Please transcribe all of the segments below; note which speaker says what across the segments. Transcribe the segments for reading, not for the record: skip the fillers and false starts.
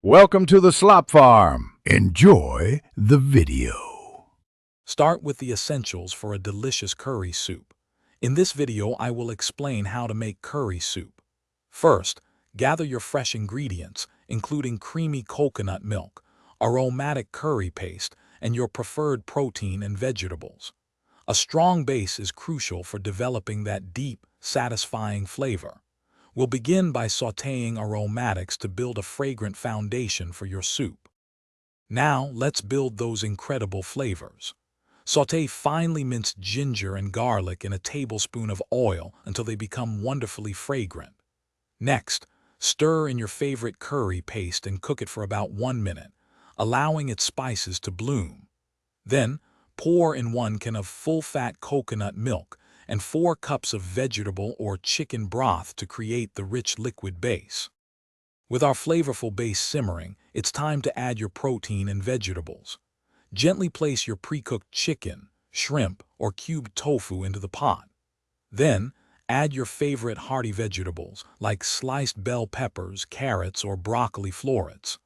Speaker 1: Welcome to the Slop Farm. Enjoy the video.
Speaker 2: Start with the essentials for a delicious curry soup. In this video, I will explain how to make curry soup. First, gather your fresh ingredients, including creamy coconut milk, aromatic curry paste, and your preferred protein and vegetables. A strong base is crucial for developing that deep, satisfying flavor. We'll begin by sautéing aromatics to build a fragrant foundation for your soup. Now, let's build those incredible flavors. Sauté finely minced ginger and garlic in a tablespoon of oil until they become wonderfully fragrant. Next, stir in your favorite curry paste and cook it for about 1 minute, allowing its spices to bloom. Then, pour in 1 can of full-fat coconut milk and 4 cups of vegetable or chicken broth to create the rich liquid base. With our flavorful base simmering, it's time to add your protein and vegetables. Gently place your pre-cooked chicken, shrimp, or cubed tofu into the pot. Then, add your favorite hearty vegetables like sliced bell peppers, carrots, or broccoli florets.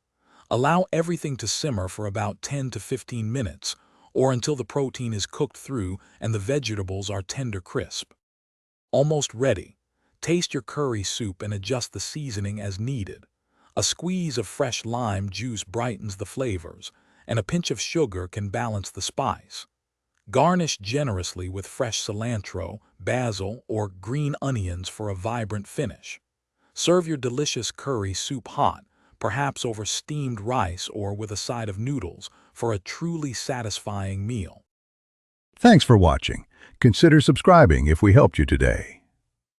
Speaker 2: Allow everything to simmer for about 10 to 15 minutes, or until the protein is cooked through and the vegetables are tender crisp. Almost ready. Taste your curry soup and adjust the seasoning as needed. A squeeze of fresh lime juice brightens the flavors, and a pinch of sugar can balance the spice. Garnish generously with fresh cilantro, basil, or green onions for a vibrant finish. Serve your delicious curry soup hot, perhaps over steamed rice or with a side of noodles, for a truly satisfying meal.
Speaker 1: Thanks for watching. Consider subscribing if we helped you today.